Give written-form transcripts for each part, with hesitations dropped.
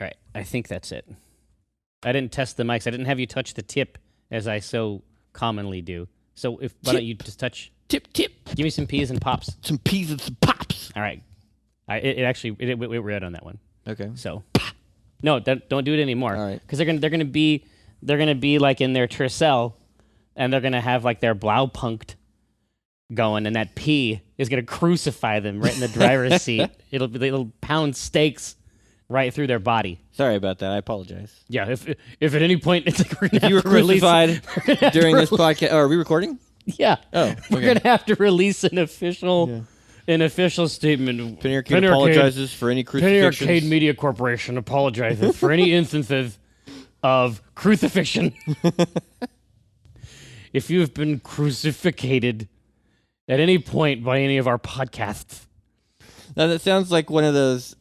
All right, I think that's it. I didn't test the mics. I didn't have you touch the tip as I so commonly do. So why don't you just touch? Tip. Give me some peas and pops. Some peas and some pops. All right. It read on that one. Okay. So, no, don't do it anymore. All right. Because they're gonna be like in their Tercel, and they're gonna have like their Blaupunkt going, and that P is gonna crucify them right in the driver's seat. It'll pound stakes right through their body. Sorry about that. I apologize. Yeah. If at any point it's like we're gonna If you were crucified during this podcast, are we recording? Yeah. Oh, okay. We're gonna have to release an official statement. Penny Arcade apologizes for any crucifixions. Penny Arcade Media Corporation apologizes for any instances of crucifixion. If you have been crucificated at any point by any of our podcasts. Now that sounds like one of those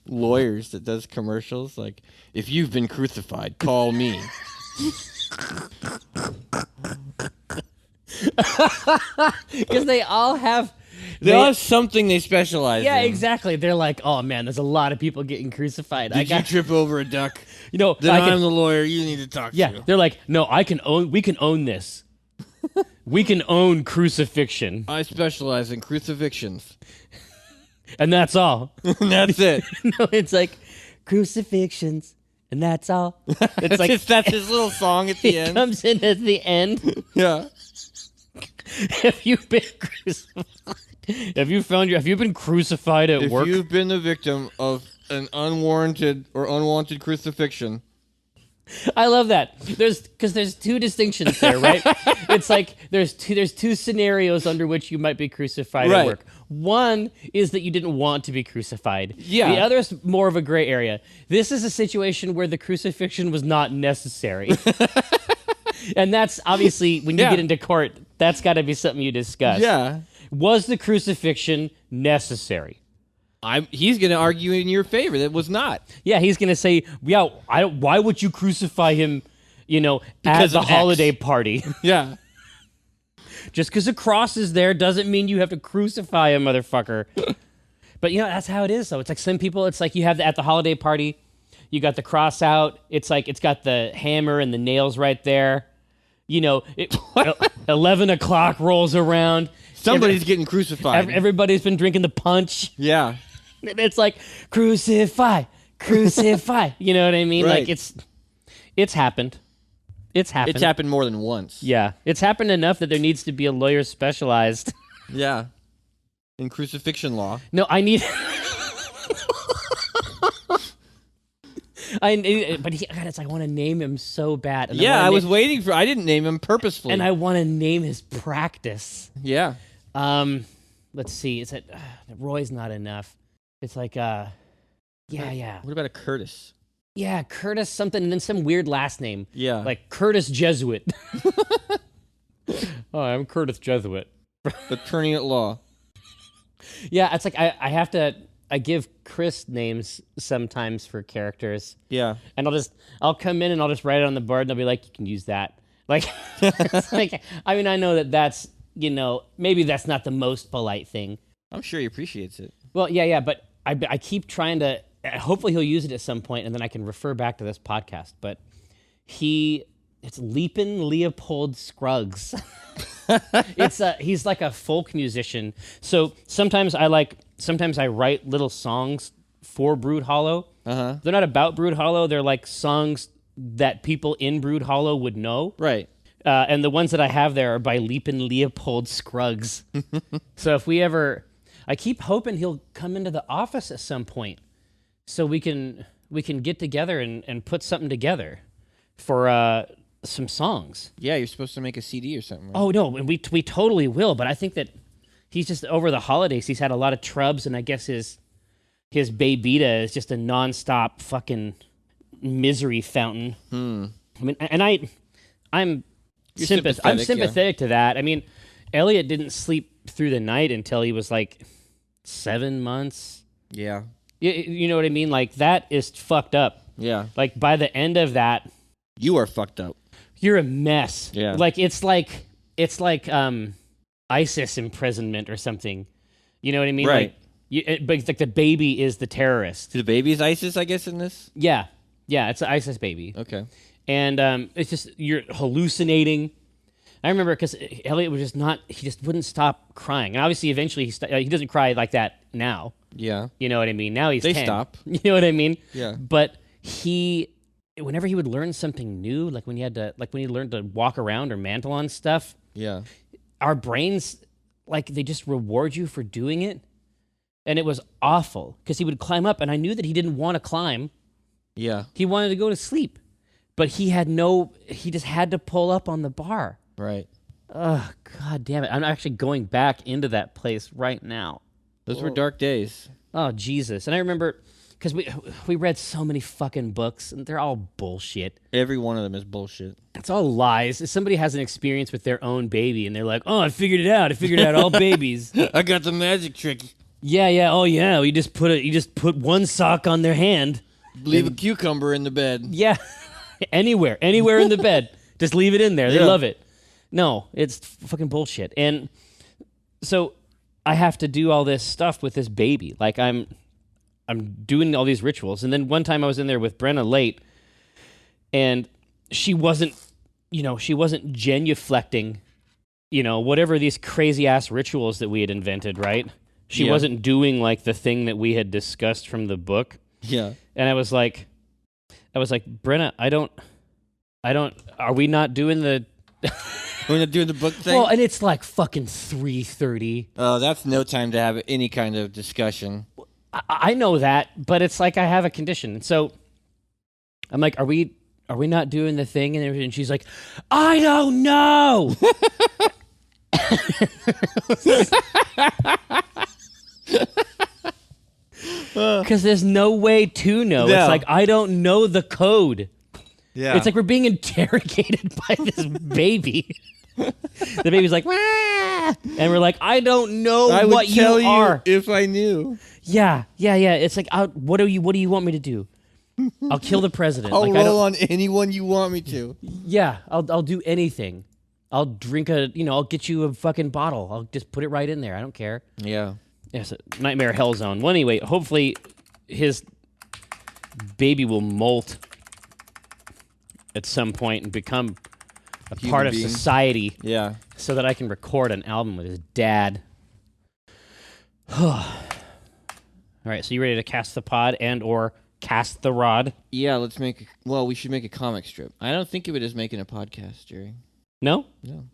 lawyers that does commercials. Like, if you've been crucified, call me. Because they all have... They all have something they specialize in. Yeah, exactly. They're like, oh man, there's a lot of people getting crucified. Did you trip over a duck? Then I'm the lawyer you need to talk to. Yeah, they're like, no, we can own this. We can own crucifixion. I specialize in crucifixions. And that's all. And that's it. No, it's like crucifixions, and that's all. It's like that's his little song at the end. It comes in at the end. Yeah. Have you been crucified? Have you been crucified at work? If you've been the victim of an unwarranted or unwanted crucifixion. I love that. Because there's two distinctions there, right? It's like there's two scenarios under which you might be crucified at work. One is that you didn't want to be crucified. Yeah. The other is more of a gray area. This is a situation where the crucifixion was not necessary. And that's obviously, when you get into court, that's got to be something you discuss. Yeah. Was the crucifixion necessary? He's going to argue in your favor that it was not. Yeah, he's going to say, yeah, why would you crucify him, at the holiday party? Yeah. Just because the cross is there doesn't mean you have to crucify a motherfucker. But, that's how it is, though. It's like some people, it's like you have at the holiday party, you got the cross out. It's like it's got the hammer and the nails right there. 11 o'clock rolls around. Somebody's getting crucified. Everybody's been drinking the punch. Yeah. It's like, crucify. You know what I mean? Right. Like, it's happened. It's happened. It's happened more than once. Yeah. It's happened enough that there needs to be a lawyer specialized. Yeah. In crucifixion law. No, I need... it's like I want to name him so bad. And I was waiting for... I didn't name him purposefully. And I want to name his practice. Yeah. Let's see. Is it... Roy's not enough. It's like, yeah. What about a Curtis? Yeah, Curtis something, and then some weird last name. Yeah. Like Curtis Jesuit. Oh, I'm Curtis Jesuit. Attorney at law. Yeah, it's like I have to... I give Chris names sometimes for characters. Yeah. And I'll come in and I'll just write it on the board and they'll be like, you can use that. Like, it's like, I mean, I know that's, maybe that's not the most polite thing. I'm sure he appreciates it. Well, yeah, but I keep trying to, hopefully he'll use it at some point and then I can refer back to this podcast. But it's Leapin' Leopold Scruggs. He's like a folk musician. So sometimes I write little songs for Brood Hollow. Uh-huh. They're not about Brood Hollow. They're like songs that people in Brood Hollow would know. Right. And the ones that I have there are by Leapin' Leopold Scruggs. So I keep hoping he'll come into the office at some point so we can get together and put something together for some songs. Yeah, you're supposed to make a CD or something. Right? Oh, no, and we totally will, but I think that he's just, over the holidays, he's had a lot of trubs, and I guess his Baybita is just a nonstop fucking misery fountain. I mean, and I'm sympathetic to that. I mean, Elliot didn't sleep through the night until he was like 7 months. Yeah. You know what I mean? Like, that is fucked up. Yeah. Like, by the end of that... You are fucked up. You're a mess. Yeah. Like, it's like ISIS imprisonment or something. You know what I mean? Right. But it's like the baby is the terrorist. The baby's ISIS, I guess, in this? Yeah. Yeah, it's an ISIS baby. Okay. And it's just, you're hallucinating. I remember because Elliot was just not, he just wouldn't stop crying. And obviously, eventually, he doesn't cry like that now. Yeah. You know what I mean? Now he's They 10. stop. You know what I mean? Yeah. But whenever he would learn something new, like when he learned to walk around or mantle on stuff, Yeah. our brains, like, they just reward you for doing it. And it was awful because he would climb up, and I knew that he didn't want to climb. Yeah. He wanted to go to sleep, but he just had to pull up on the bar. Right. Oh, God damn it. I'm actually going back into that place right now. Those were dark days. Oh, Jesus. And I remember, because we read so many fucking books, and they're all bullshit. Every one of them is bullshit. It's all lies. If somebody has an experience with their own baby, and they're like, oh, I figured it out. All babies. I got the magic trick. Yeah. Oh, yeah. You just put one sock on their hand. Leave a cucumber in the bed. Yeah. Anywhere in the bed. Just leave it in there. They love it. No, it's fucking bullshit. And so I have to do all this stuff with this baby. Like I'm doing all these rituals. And then one time I was in there with Brenna late, and she wasn't genuflecting, whatever these crazy ass rituals that we had invented, right? She wasn't doing like the thing that we had discussed from the book. Yeah. And I was like, Brenna, are we not doing the We're not doing the book thing? Well, and it's like fucking 3:30. Oh, that's no time to have any kind of discussion. I know that, but it's like I have a condition. So I'm like, are we not doing the thing? And she's like, I don't know. Because there's no way to know. No. It's like, I don't know the code. Yeah. It's like we're being interrogated by this baby. The baby's like, wah! And we're like, I don't know what you are. If I knew. Yeah. It's like, what do you want me to do? I'll kill the president. I'll like, roll on anyone you want me to. Yeah, I'll do anything. I'll drink I'll get you a fucking bottle. I'll just put it right in there. I don't care. Yeah. Yes, nightmare hell zone. Well, anyway, hopefully his baby will molt at some point and become a Human part of being. society. Yeah. So that I can record an album with his dad. All right, so you ready to cast the pod and or cast the rod? Yeah, we should make a comic strip. I don't think of it as making a podcast, Jerry. No? No.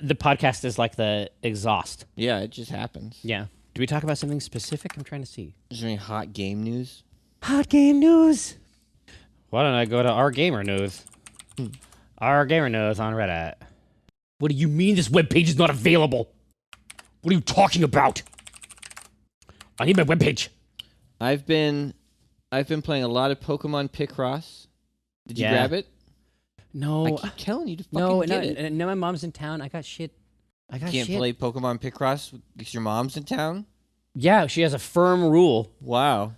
The podcast is like the exhaust. Yeah, it just happens. Yeah. Do we talk about something specific? I'm trying to see. Is there any hot game news? Hot game news. Why don't I go to our gamer news? Our gamer news on Reddit. What do you mean this webpage is not available? What are you talking about? I need my webpage. I've been playing a lot of Pokemon Picross. Did you grab it? No. I keep telling you to fucking get it. No, my mom's in town. I got shit. Can't play Pokemon Picross because your mom's in town? Yeah, she has a firm rule. Wow.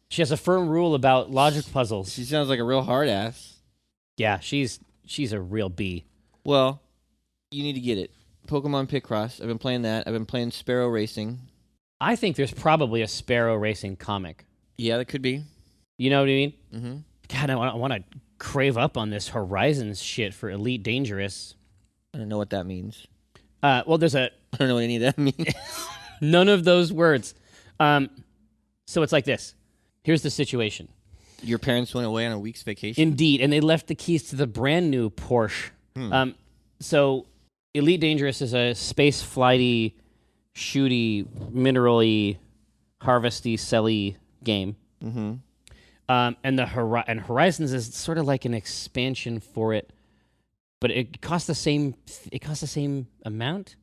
She has a firm rule about logic puzzles. She sounds like a real hard ass. Yeah, she's a real bee. Well, you need to get it. Pokemon Picross. I've been playing that. I've been playing Sparrow Racing. I think there's probably a Sparrow Racing comic. Yeah, that could be. You know what I mean? Mm-hmm. God, I want to crave up on this Horizons shit for Elite Dangerous. I don't know what that means. Well, there's I don't know what any of that means. none of those words. So it's like this. Here's the situation. Your parents went away on a week's vacation? Indeed, and they left the keys to the brand new Porsche. So Elite Dangerous is a space flighty, shooty, mineral-y, harvesty, selly game. Mm-hmm. And Horizons is sort of like an expansion for it, but it costs the same. It costs the same amount.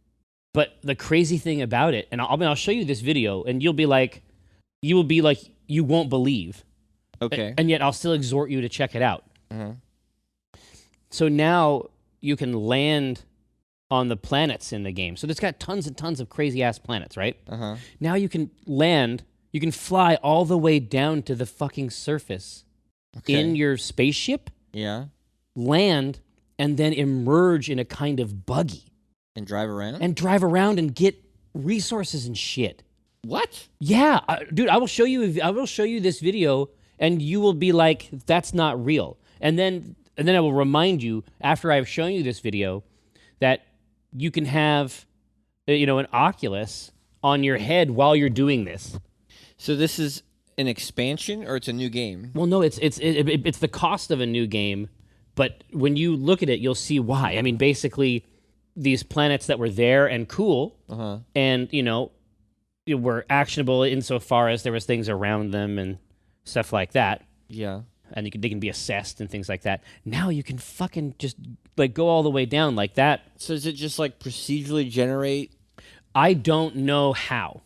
But the crazy thing about it, and I'll show you this video, and you will be like, you won't believe. Okay. And yet I'll still exhort you to check it out. Uh-huh. So now you can land on the planets in the game. So it's got tons and tons of crazy ass planets, right? Uh-huh. Now you can land. You can fly all the way down to the fucking surface in your spaceship. Yeah. Land and then emerge in a kind of buggy And drive around? and drive around and get resources and shit. What? Yeah, dude, I will show you. I will show you this video, and you will be like, "That's not real." And then I will remind you after I've shown you this video that you can have, an Oculus on your head while you're doing this. So this is an expansion, or it's a new game? Well, no, it's the cost of a new game, but when you look at it, you'll see why. I mean, basically, these planets that were there and cool, and were actionable insofar as there was things around them and stuff like that. Yeah. And they can be assessed and things like that. Now you can fucking just like go all the way down like that. So does it just like procedurally generate? I don't know how.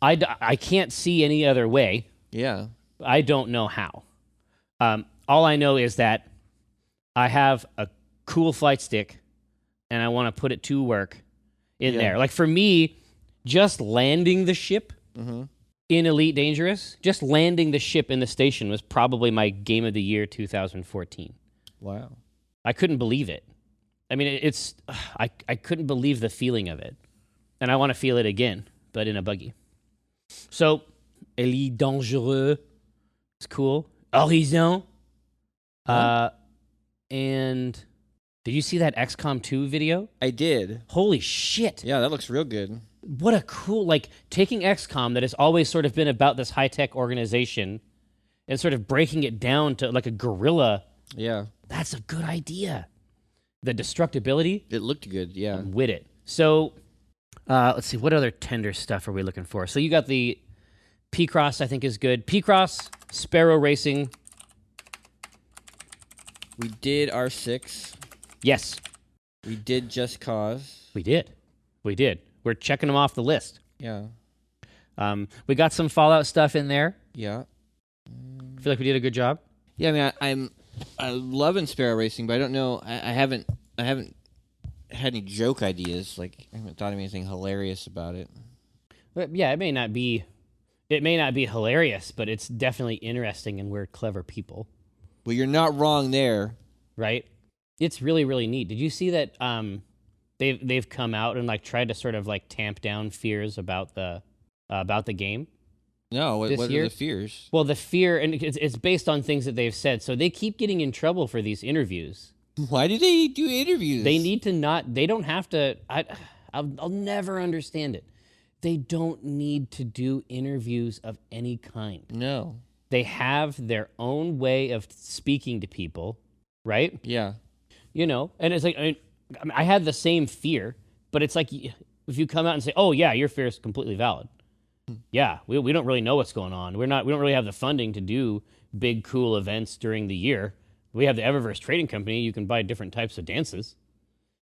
I can't see any other way. Yeah. I don't know how. All I know is that I have a cool flight stick and I want to put it to work in there. Like for me, just landing the ship in Elite Dangerous, just landing the ship in the station was probably my game of the year 2014. Wow. I couldn't believe it. I mean, I couldn't believe the feeling of it. And I want to feel it again, but in a buggy. So, Elite Dangereux is cool. Horizon. And did you see that XCOM 2 video? I did. Holy shit. Yeah, that looks real good. What a cool, like, taking XCOM that has always sort of been about this high-tech organization and sort of breaking it down to like a guerrilla. Yeah. That's a good idea. The destructibility. It looked good, yeah. I'm with it. So, let's see, what other tender stuff are we looking for? So you got the P-Cross, I think is good. P-Cross, Sparrow Racing. We did R6. Yes. We did Just Cause. We did. We're checking them off the list. Yeah. We got some Fallout stuff in there. Yeah. I feel like we did a good job. Yeah, I mean, I'm loving Sparrow Racing, but I don't know. I haven't had any joke ideas. Like, I haven't thought of anything hilarious about it. But yeah, it may not be hilarious, but it's definitely interesting, and we're clever people. Well, you're not wrong there. Right? It's really, really neat. Did you see that they've come out and like tried to sort of like tamp down fears about the game? No, what are year? the fears? Well, the fear, and it's based on things that they've said. So they keep getting in trouble for these interviews. Why do they do interviews? They need to not. They don't have to. I'll never understand it. They don't need to do interviews of any kind. No. They have their own way of speaking to people, right? Yeah. And it's like I had the same fear, but it's like if you come out and say, "Oh yeah, your fear is completely valid." Yeah, we don't really know what's going on. We don't really have the funding to do big cool events during the year. We have the Eververse Trading Company. You can buy different types of dances,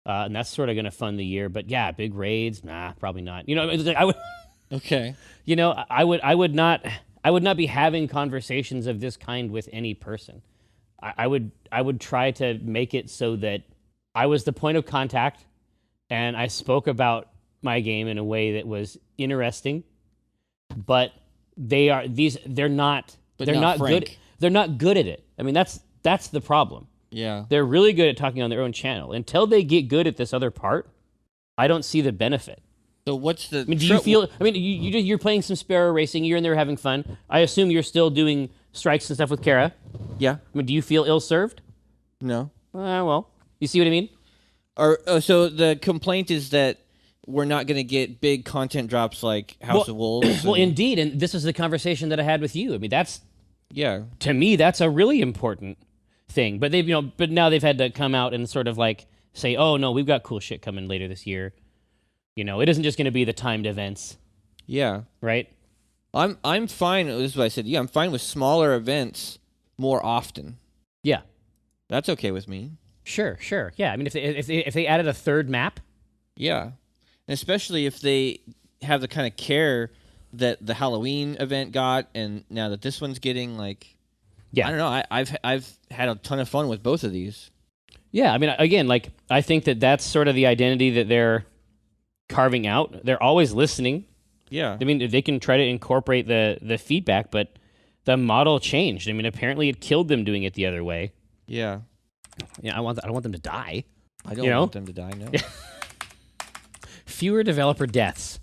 and that's sort of going to fund the year. But yeah, big raids, nah, probably not. It's like I would. Okay. I would not be having conversations of this kind with any person. I would try to make it so that I was the point of contact, and I spoke about my game in a way that was interesting. But they're not good. They're not good at it. I mean, that's the problem. Yeah. They're really good at talking on their own channel. Until they get good at this other part, I don't see the benefit. So what's the? I mean, do you feel? I mean, you're playing some Sparrow Racing. You're in there having fun. I assume you're still doing strikes and stuff with Kara. Yeah. I mean, do you feel ill-served? No. Well, you see what I mean? So the complaint is that we're not going to get big content drops like House of Wolves. Well, indeed, and this is the conversation that I had with you. I mean, to me, that's a really important thing. But but now they've had to come out and sort of like say, "Oh no, we've got cool shit coming later this year." It isn't just going to be the timed events. Yeah. Right? I'm fine. This is what I said. Yeah, I'm fine with smaller events more often. Yeah. That's okay with me. Sure. Yeah. I mean, if they added a third map. Yeah. And especially if they have the kind of care that the Halloween event got, and now that this one's getting, like, yeah, I don't know. I've had a ton of fun with both of these. Yeah, I mean, again, like, I think that's sort of the identity that they're carving out. They're always listening. Yeah. I mean, they can try to incorporate the feedback, but the model changed. I mean, apparently it killed them doing it the other way. Yeah. Yeah, I don't want them to die. I don't want them to die, no. Fewer developer deaths.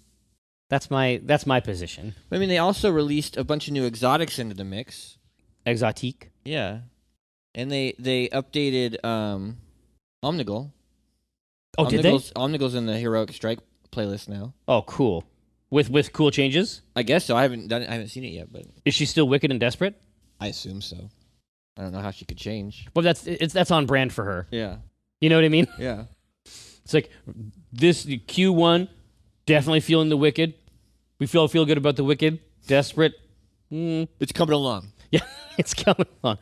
That's my position. I mean, they also released a bunch of new exotics into the mix. Exotique. Yeah. And they updated Omnigul. Oh, did they? Omnigul's in the Heroic Strike playlist now. Oh, cool. With cool changes? I guess so. I haven't seen it yet, but is she still wicked and desperate? I assume so. I don't know how she could change. Well, that's on brand for her. Yeah. You know what I mean? Yeah. It's like this Q1, definitely feeling the wicked. We feel good about the wicked. Desperate. It's coming along. Yeah, it's coming along.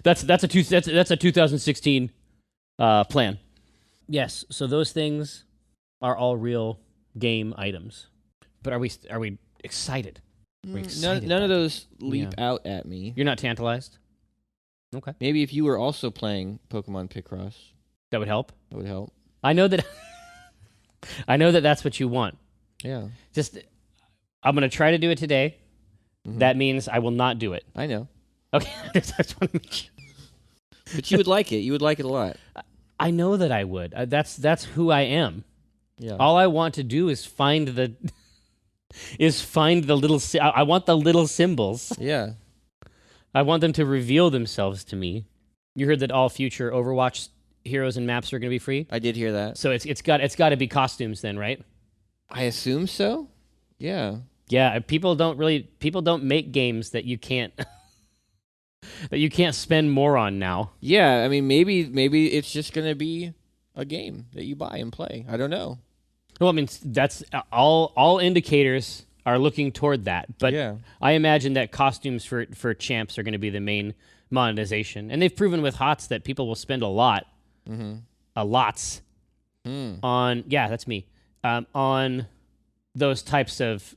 That's a 2016 plan. Yes, so those things are all real game items. But are we excited? None of those leap out at me. You're not tantalized? Okay. Maybe if you were also playing Pokemon Picross. That would help? That would help. I know that that's what you want. Yeah. Just, I'm going to try to do it today. Mm-hmm. That means I will not do it. I know. Okay. I just want to make sure. But you would like it. You would like it a lot. I know that I would. That's who I am. Yeah. All I want to do is find the little. I want the little symbols. Yeah. I want them to reveal themselves to me. You heard that all future Overwatch heroes and maps are going to be free? I did hear that. So it's got to be costumes then, right? I assume so. Yeah. Yeah. People don't make games that you can't that you can't spend more on now. Yeah. I mean, maybe it's just going to be a game that you buy and play. I don't know. Well, I mean, that's all indicators are looking toward that. But yeah. I imagine that costumes for champs are going to be the main monetization. And they've proven with HOTS that people will spend a lot, lots on, that's me, on those types of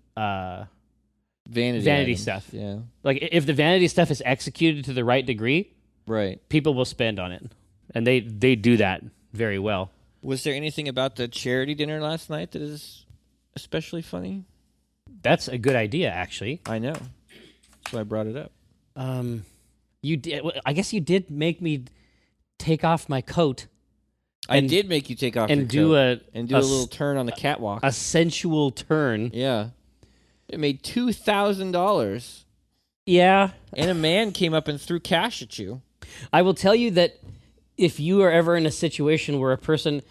vanity stuff. Yeah. Like if the vanity stuff is executed to the right degree, right, people will spend on it. And they do that very well. Was there anything about the charity dinner last night that is especially funny? That's a good idea, actually. I know. That's why I brought it up. You did. I guess you did make me take off my coat. I did make you take off your coat and do a little turn on the catwalk. A sensual turn. Yeah. It made $2,000. Yeah. And a man came up and threw cash at you. I will tell you that if you are ever in a situation where a person,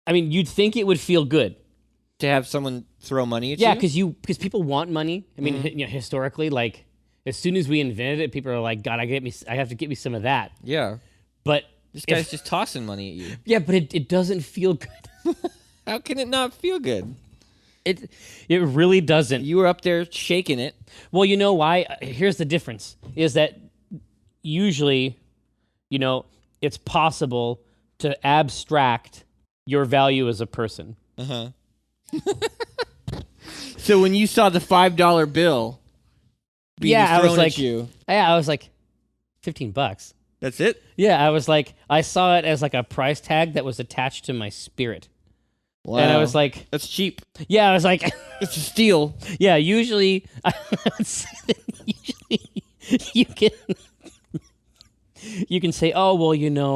I mean, you'd think it would feel good to have someone throw money at you. Yeah, because people want money. I mean, historically, like as soon as we invented it, people are like, "God, I have to get me some of that." Yeah, but this guy's just tossing money at you. Yeah, but it doesn't feel good. How can it not feel good? It really doesn't. You were up there shaking it. Well, you know why? Here's the difference: is that usually, it's possible to abstract your value as a person. Uh-huh. So when you saw the $5 bill being thrown at you... I was like, $15. That's it? Yeah, I was like, I saw it as like a price tag that was attached to my spirit. Wow. And I was like... That's cheap. Yeah, I was like... It's a steal. Yeah, usually... I would say that usually you can say, oh, well,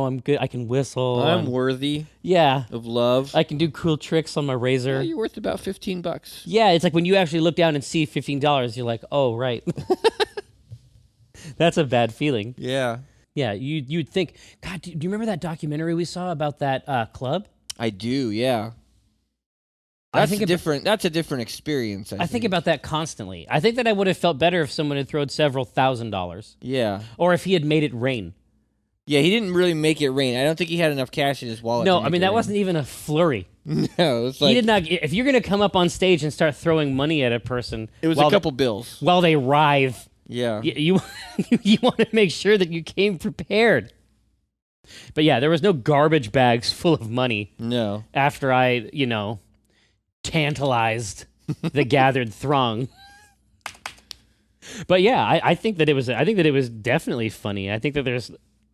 I'm good. I can whistle. I'm worthy. Yeah. Of love. I can do cool tricks on my razor. Yeah, you're worth about $15. Yeah, it's like when you actually look down and see $15, you're like, oh, right. That's a bad feeling. Yeah. Yeah, you'd think, God, do you remember that documentary we saw about that club? I do, yeah. That's a different experience. I think about that constantly. I think that I would have felt better if someone had thrown several $1,000s. Yeah. Or if he had made it rain. Yeah, he didn't really make it rain. I don't think he had enough cash in his wallet. No, I mean, that wasn't even a flurry. No, it's like... He did not... If you're going to come up on stage and start throwing money at a person... It was a couple bills. While they writhe. Yeah. You want to make sure that you came prepared. But yeah, there was no garbage bags full of money. No. After I, tantalized the gathered throng. But yeah, I think that it was definitely funny. I think that there's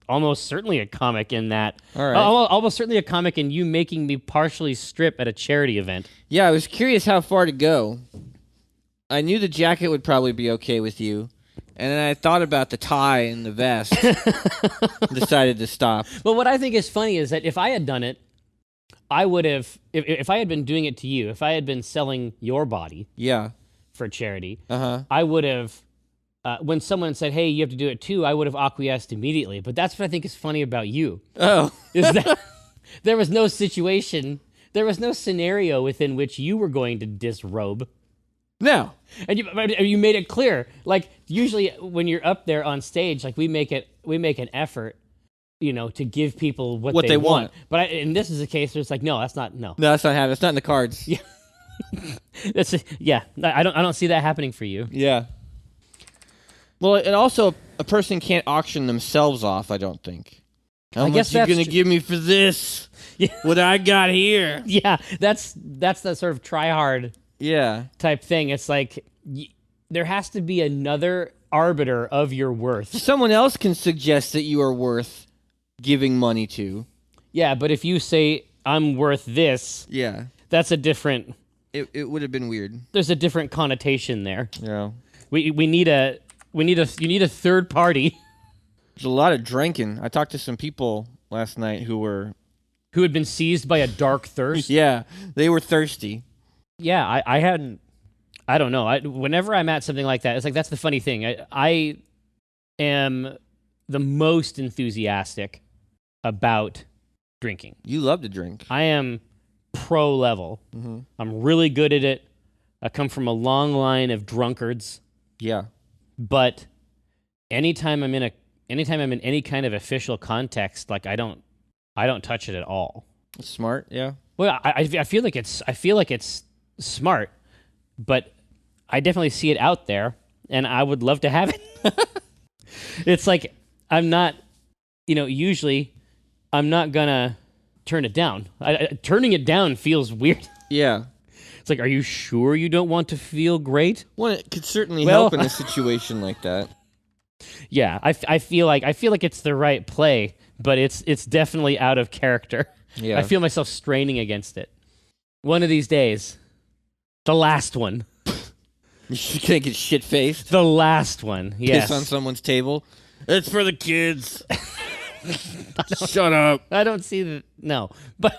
almost certainly a comic in that. All right. Almost certainly a comic in you making me partially strip at a charity event. Yeah, I was curious how far to go. I knew the jacket would probably be okay with you. And then I thought about the tie and the vest. Decided to stop. But what I think is funny is that if I had done it, I would have, if I had been doing it to you, if I had been selling your body Yeah. for charity, Uh-huh. I would have, when someone said, hey, you have to do it too, I would have acquiesced immediately. But that's what I think is funny about you. Oh. Is that there was no situation, there was no scenario within which you were going to disrobe. No. And you made it clear. Like, usually when you're up there on stage, like, we make an effort, to give people what they want. But and this is a case where it's like, no, that's not, no. No, that's not happening. It's not in the cards. Yeah. I don't see that happening for you. Yeah. Well, and also, a person can't auction themselves off, I don't think. How much you going to give me for this? Yeah. What I got here? Yeah, that's that sort of try-hard type thing. It's like, there has to be another arbiter of your worth. Someone else can suggest that you are worth giving money to. Yeah, but if you say, I'm worth this, that's a different... It would have been weird. There's a different connotation there. Yeah. You need a third party. There's a lot of drinking. I talked to some people last night who had been seized by a dark thirst. Yeah, they were thirsty. Yeah, I hadn't. I don't know. Whenever I'm at something like that, it's like, that's the funny thing. I am the most enthusiastic about drinking. You love to drink. I am pro level. Mm-hmm. I'm really good at it. I come from a long line of drunkards. Yeah. But anytime I'm in any kind of official context, like, I don't touch it at all. Smart, yeah. Well, I feel like it's smart, but I definitely see it out there, and I would love to have it. It's like, I'm not, usually I'm not gonna turn it down. Turning it down feels weird. Yeah. It's like, are you sure you don't want to feel great? Well, it could certainly help in a situation like that. Yeah, I feel like it's the right play, but it's definitely out of character. Yeah. I feel myself straining against it. One of these days, the last one. You're gonna get shit-faced? The last one, yes. Piss on someone's table? It's for the kids. Shut up. I don't see the... No. But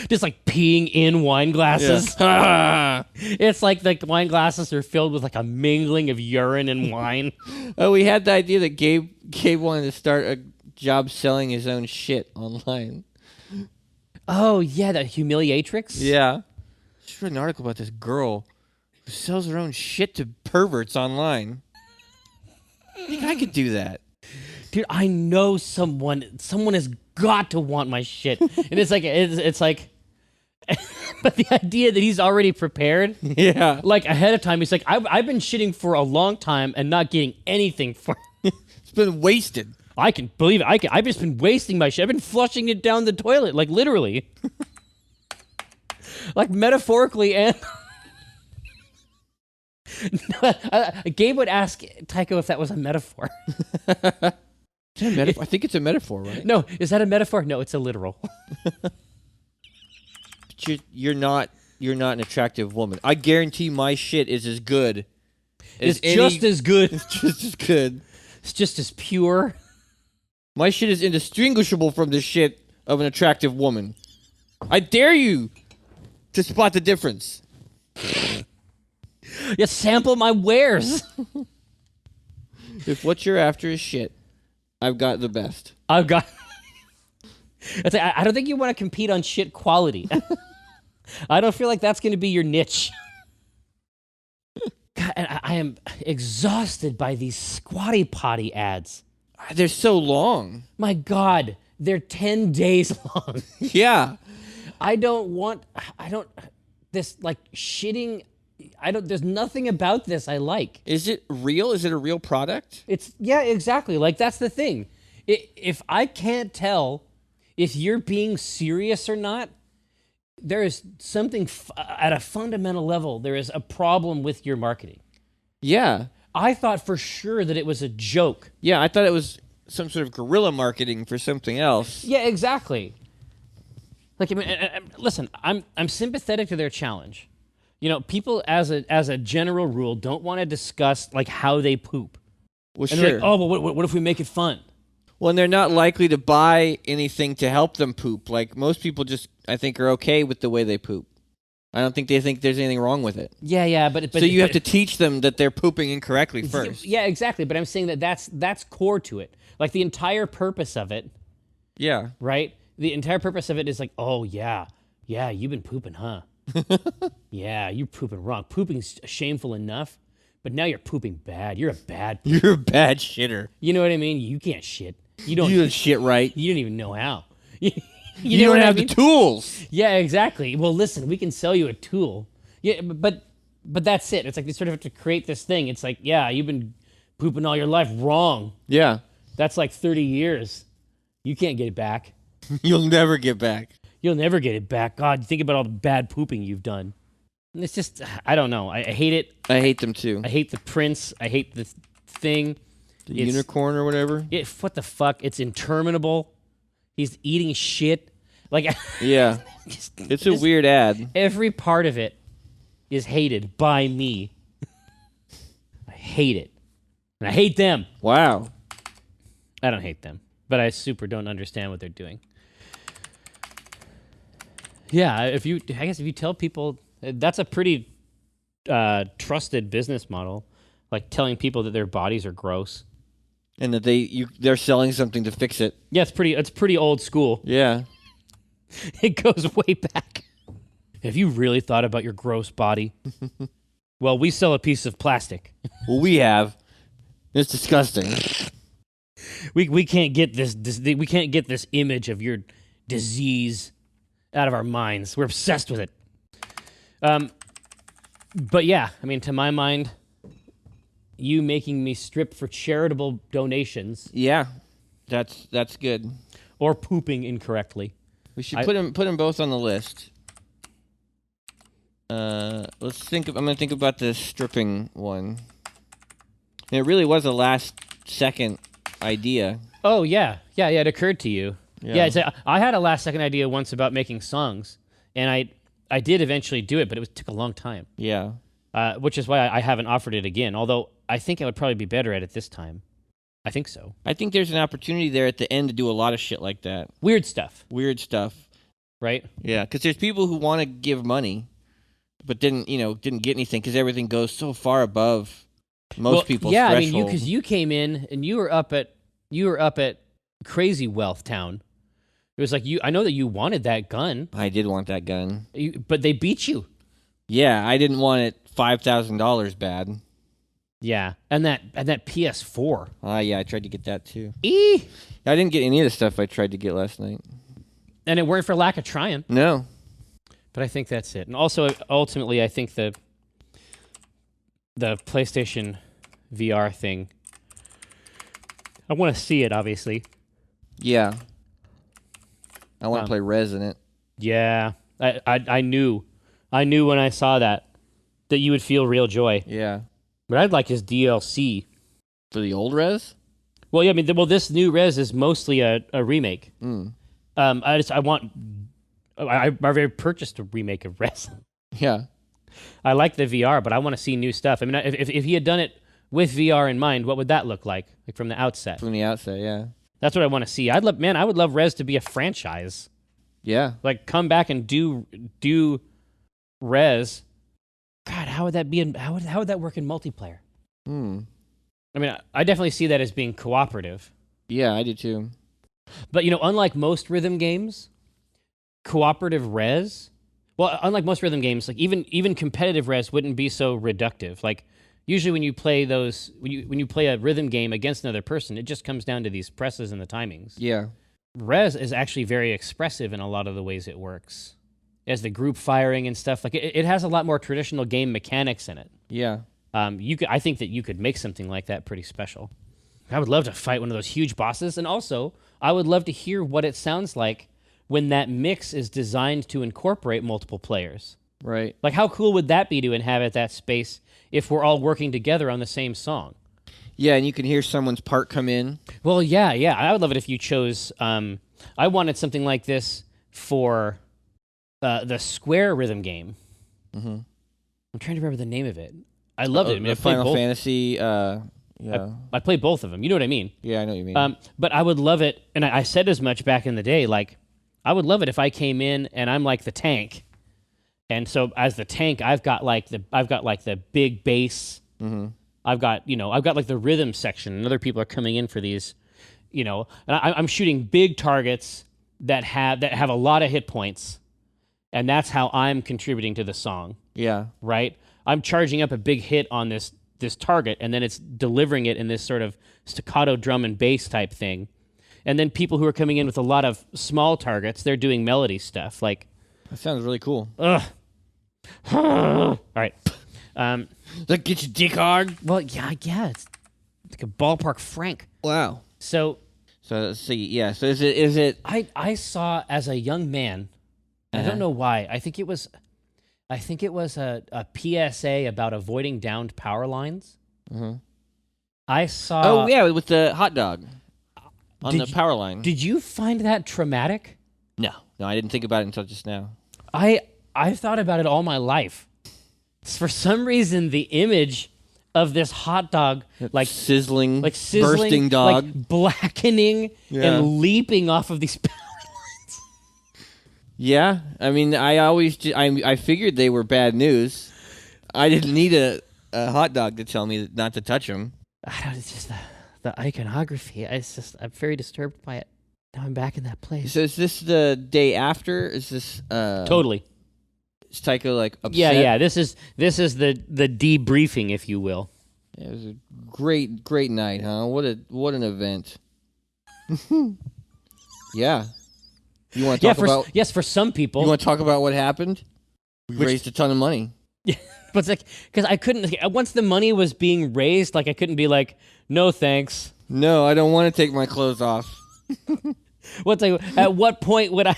just like peeing in wine glasses. Yeah. It's like the wine glasses are filled with like a mingling of urine and wine. Oh, we had the idea that Gabe wanted to start a job selling his own shit online. Oh, yeah, that humiliatrix? Yeah. I just read an article about this girl who sells her own shit to perverts online. I think I could do that. Dude, I know someone has got to want my shit. And it's like, but the idea that he's already prepared. Yeah. Like, ahead of time, he's like, I've been shitting for a long time and not getting anything for it. It's been wasted. I can believe it. I've just been wasting my shit. I've been flushing it down the toilet, like, literally. Like, metaphorically and... Gabe would ask Tycho if that was a metaphor. Is it a metaphor? I think it's a metaphor, right? No, is that a metaphor? No, it's a literal. But you're not an attractive woman. I guarantee my shit is as good. It's just as good. It's just as good. It's just as pure. My shit is indistinguishable from the shit of an attractive woman. I dare you to spot the difference. Yeah, sample my wares. If what you're after is shit, I've got the best. I've got... It's like, I don't think you want to compete on shit quality. I don't feel like that's going to be your niche. God, and I am exhausted by these Squatty Potty ads. They're so long. My God, they're 10 days long. Yeah. This, like, shitting... there's nothing about this I like. Is it real? Is it a real product? Yeah, exactly. Like, that's the thing. If I can't tell if you're being serious or not, there is something at a fundamental level, there is a problem with your marketing. Yeah. I thought for sure that it was a joke. Yeah, I thought it was some sort of guerrilla marketing for something else. Yeah, exactly. Like, I mean, listen, I'm sympathetic to their challenge. People as a general rule don't want to discuss like how they poop. Well, And sure. they're like, oh, but what if we make it fun? Well, and they're not likely to buy anything to help them poop. Like, most people just, I think, are okay with the way they poop. I don't think they think there's anything wrong with it. Yeah, but so you have to teach them that they're pooping incorrectly first. Yeah, exactly. But I'm saying that's core to it. Like, the entire purpose of it. Yeah. Right? The entire purpose of it is like, oh, yeah, you've been pooping, huh? Yeah, you're pooping wrong. Pooping's shameful enough, but now you're pooping bad. You're a bad pooper. You're a bad shitter. You know what I mean? You can't shit. You don't shit right. You don't even know how. You don't have the tools. Yeah, exactly. Well, listen, we can sell you a tool. Yeah, but that's it. It's like they sort of have to create this thing. It's like, yeah, you've been pooping all your life wrong. Yeah. That's like 30 years. You can't get it back. You'll never get back. You'll never get it back. God, think about all the bad pooping you've done. And it's just, I don't know. I hate it. I hate them too. I hate the prince. I hate the thing. The unicorn or whatever. What the fuck? It's interminable. He's eating shit. Like, yeah. It's a weird ad. Every part of it is hated by me. I hate it. And I hate them. Wow. I don't hate them, but I super don't understand what they're doing. Yeah, I guess if you tell people, that's a pretty trusted business model, like telling people that their bodies are gross. And that they're selling something to fix it. Yeah, it's pretty old school. Yeah. It goes way back. Have you really thought about your gross body? Well, we sell a piece of plastic. Well, we have. It's disgusting. We can't get we can't get this image of your disease out of our minds. We're obsessed with it. But yeah, I mean, to my mind, you making me strip for charitable donations. Yeah, that's good. Or pooping incorrectly. We should put them both on the list. Let's think. I'm gonna think about the stripping one. And it really was a last second idea. Oh yeah. It occurred to you. Yeah. I had a last second idea once about making songs, and I did eventually do it, but it took a long time. Yeah. Which is why I haven't offered it again. Although I think I would probably be better at it this time. I think so. I think there's an opportunity there at the end to do a lot of shit like that. Weird stuff. Right? Yeah, because there's people who want to give money, but didn't get anything because everything goes so far above most people's threshold. Yeah, I mean, because you came in and you were up at crazy wealth town. It was like I know that you wanted that gun. I did want that gun, but they beat you. Yeah, I didn't want it $5,000 bad. Yeah, and that PS4. Yeah, I tried to get that too. I didn't get any of the stuff I tried to get last night. And it weren't for lack of trying. No. But I think that's it. And also, ultimately, I think the PlayStation VR thing, I want to see it, obviously. Yeah. I want to play Rez in it. Yeah. I knew when I saw that you would feel real joy. Yeah. But I'd like his DLC. For the old Rez? Well, yeah, I mean, this new Rez is mostly a remake. I already purchased a remake of Rez. Yeah. I like the VR, but I want to see new stuff. I mean, if he had done it with VR in mind, what would that look like from the outset? From the outset, yeah. That's what I want to see. I would love Rez to be a franchise. Yeah. Like, come back and do Rez. God, how would that be? How would that work in multiplayer? I mean, I definitely see that as being cooperative. Yeah, I do too. But unlike most rhythm games, cooperative Rez. Well, unlike most rhythm games, like even competitive Rez wouldn't be so reductive. Like usually when you play when you play a rhythm game against another person, it just comes down to these presses and the timings. Yeah. Rez is actually very expressive in a lot of the ways it works. As the group firing and stuff, like it has a lot more traditional game mechanics in it. Yeah. I think that you could make something like that pretty special. I would love to fight one of those huge bosses, and also I would love to hear what it sounds like when that mix is designed to incorporate multiple players. Right. Like, how cool would that be to inhabit that space if we're all working together on the same song? Yeah, and you can hear someone's part come in. Well, yeah. I would love it if you chose... I wanted something like this for the Square rhythm game. Mm-hmm. I'm trying to remember the name of it. I loved it. I mean, the Final Fantasy Yeah. I play both of them. You know what I mean? Yeah, I know what you mean. But I would love it, and I said as much back in the day. Like, I would love it if I came in and I'm like the tank, and so as the tank, I've got like the big bass. Mm-hmm. I've got like the rhythm section, and other people are coming in for these, and I'm shooting big targets that have a lot of hit points, and that's how I'm contributing to the song. Yeah. Right. I'm charging up a big hit on this target, and then it's delivering it in this sort of staccato drum and bass type thing. And then people who are coming in with a lot of small targets, they're doing melody stuff. Like, that sounds really cool. All right. That get your dick hard? Well, yeah, it's like a ballpark Frank. Wow. So let's see. Yeah. So is it? I saw as a young man. I don't know why. I think it was a PSA about avoiding downed power lines. Mm-hmm. I saw. Oh yeah, with the hot dog on the power line. Did you find that traumatic? No, I didn't think about it until just now. I've thought about it all my life. For some reason, the image of this hot dog, like sizzling, bursting dog, like blackening and leaping off of these power lines. Yeah, I mean, I figured they were bad news. I didn't need a hot dog to tell me not to touch them. It's just the iconography. I'm very disturbed by it. Now I'm back in that place. So is this the day after? Is this totally? Is Tycho like upset? Yeah. This is the debriefing, if you will. Yeah, it was a great night, huh? What an event. Yeah. You want to talk about? Yes, for some people. You want to talk about what happened? We raised a ton of money. Yeah, but it's like because I couldn't. Once the money was being raised, like I couldn't be like, no thanks. No, I don't want to take my clothes off. At what point would I?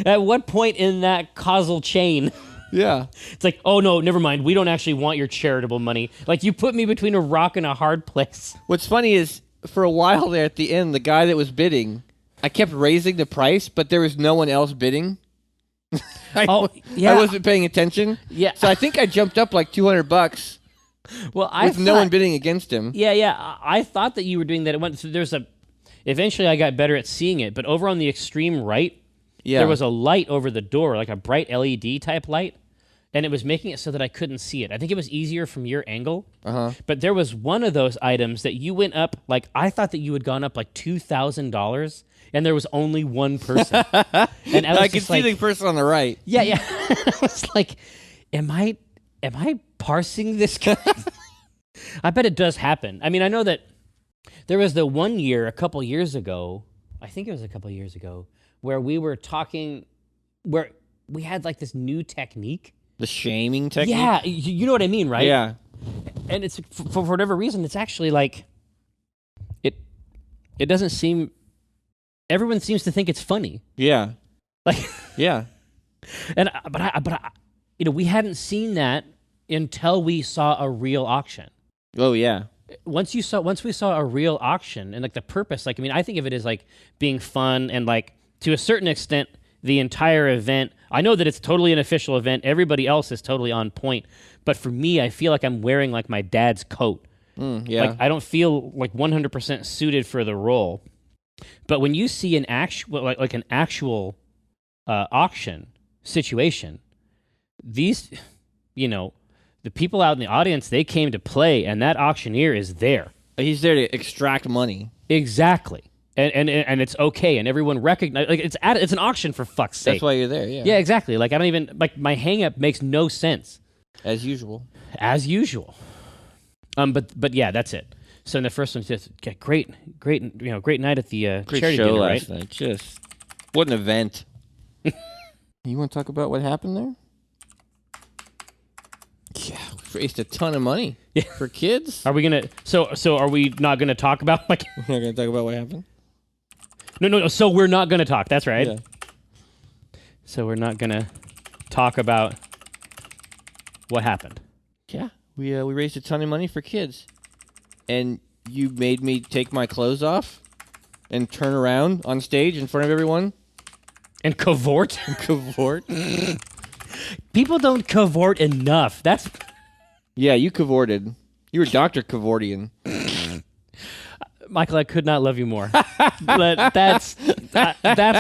At what point in that causal chain? Yeah. It's like, oh no, never mind. We don't actually want your charitable money. Like you put me between a rock and a hard place. What's funny is for a while there at the end, the guy that was bidding, I kept raising the price, but there was no one else bidding. I wasn't paying attention. Yeah. So I think I jumped up like $200. Well, no one bidding against him. Yeah. I thought that you were doing that. Eventually, I got better at seeing it, but over on the extreme right, there was a light over the door, like a bright LED type light, and it was making it so that I couldn't see it. I think it was easier from your angle. But there was one of those items that you went up, like I thought that you had gone up like $2,000, and there was only one person. And I could see the person on the right. Yeah. I was like, am I parsing this guy? I bet it does happen. I mean, I know that there was the one year, a couple years ago, where we were talking, where we had like this new technique. The shaming technique? Yeah, you know what I mean, right? Yeah. And it's, for whatever reason, it's actually like, it doesn't seem, everyone seems to think it's funny. Yeah. Like, yeah. And, but I, we hadn't seen that until we saw a real auction. Oh, yeah. Once we saw a real auction and like the purpose, like, I mean, I think of it as like being fun and like to a certain extent, the entire event. I know that it's totally an official event. Everybody else is totally on point. But for me, I feel like I'm wearing like my dad's coat. Yeah. Like I don't feel like 100% suited for the role. But when you see an actual, like an actual auction situation, these, the people out in the audience, they came to play, and that auctioneer is there. He's there to extract money. Exactly. And it's okay, and everyone recognizes, like, it's an auction, for fuck's sake. That's why you're there, yeah. Yeah, exactly. Like, I don't even, like, my hang-up makes no sense. As usual. But yeah, that's it. So in the first one, just great night at the great charity show dinner, last right? night. Just, what an event. You want to talk about what happened there? Yeah, we raised a ton of money for kids. Are we gonna? So are we not gonna talk about like? We're not gonna talk about what happened. No. So we're not gonna talk. That's right. Yeah. So we're not gonna talk about what happened. Yeah, we raised a ton of money for kids, and you made me take my clothes off and turn around on stage in front of everyone and cavort. Cavort. People don't cavort enough. That's. Yeah, you cavorted. You were Dr. Kavordian. Michael, I could not love you more. But that's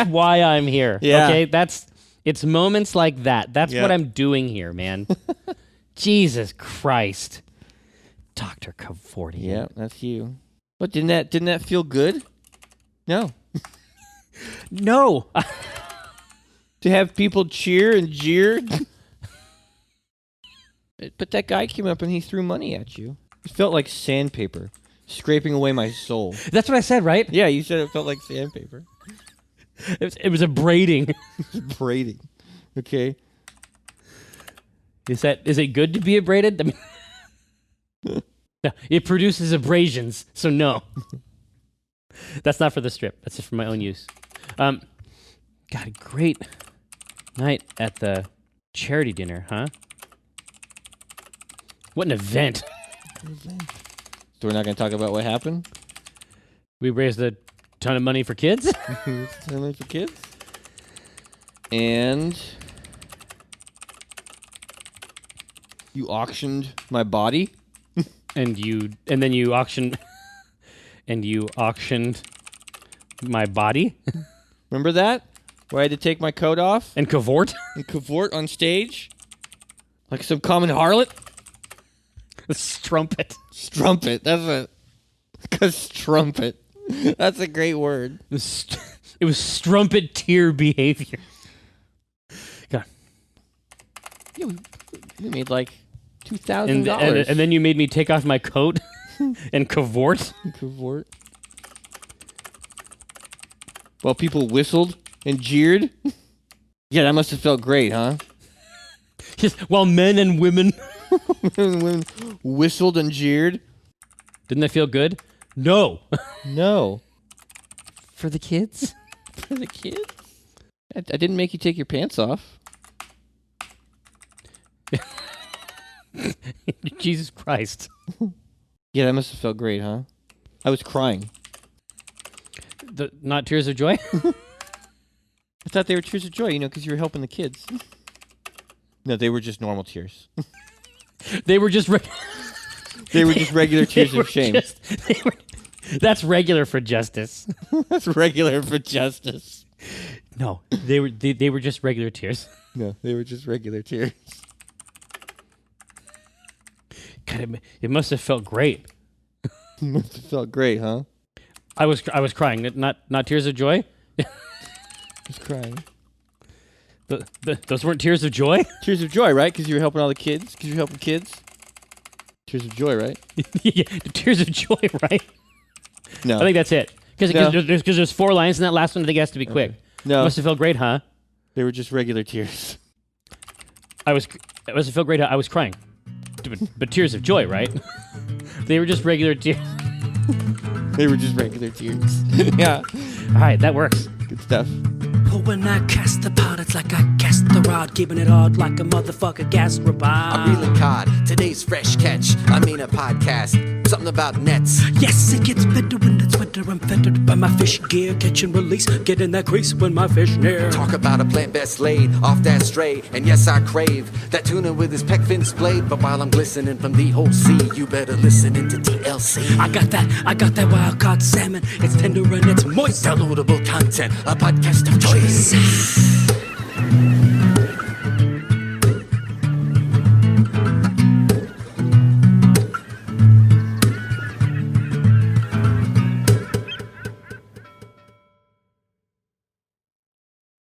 why I'm here. Yeah. Okay, it's moments like that. That's Yeah. what I'm doing here, man. Jesus Christ, Dr. Kavordian. Yeah, that's you. But didn't that feel good? No. No. To have people cheer and jeer. But that guy came up and he threw money at you. It felt like sandpaper, scraping away my soul. That's what I said, right? Yeah, you said it felt like sandpaper. It was a braiding. Braiding. Okay. Is it good to be abraded? I mean, no, it produces abrasions, so no. That's not for the strip. That's just for my own use. God, great night at the charity dinner, huh? What an event. So we're not going to talk about what happened? We raised a ton of money for kids. For kids? And you auctioned my body? and then you auctioned my body. Remember that? Where I had to take my coat off? And cavort? And cavort on stage? Like some common harlot? Strumpet. Strumpet. Because strumpet. That's a great word. It was strumpet-tier behavior. God. Yeah, we made like $2,000. And then you made me take off my coat and cavort. Cavort. While people whistled and jeered. Yeah, that must have felt great, huh? Just while men and women whistled and jeered. Didn't that feel good? No. No. For the kids? For the kids? I didn't make you take your pants off. Jesus Christ. Yeah, that must have felt great, huh? I was crying. Not tears of joy? I thought they were tears of joy, because you were helping the kids. No, they were just normal tears. They were just they were just regular tears of shame. That's regular for justice. That's regular for justice. No, they were just regular tears. No, they were just regular tears. God, it must have felt great. Must have felt great, huh? I was crying, not tears of joy. I was crying. Those weren't tears of joy? Tears of joy, right? Because you were helping all the kids? Because you were helping kids? Tears of joy, right? Yeah, tears of joy, right? No. I think that's it. Because there's 4 lines in that last one. I think it has to be quick. Okay. No. Must have felt great, huh? They were just regular tears. It must have felt great. I was crying. But tears of joy, right? They were just regular tears. They were just regular tears. Yeah. All right, that works. Good stuff. But when I cast the pot, it's like I cast the rod, keeping it hard like a motherfucker gas robot. I'm reeling cod, today's fresh catch. I mean a podcast, something about nets. Yes, it gets better when it's winter. I'm fettered by my fish gear, catch and release. Get in that crease when my fish near. Talk about a plant best laid off that stray. And yes, I crave that tuna with his pec fin splayed. But while I'm glistening from the whole sea, you better listen into TLC. I got that wild caught salmon. It's tender and it's moist. Downloadable content, a podcast of choice.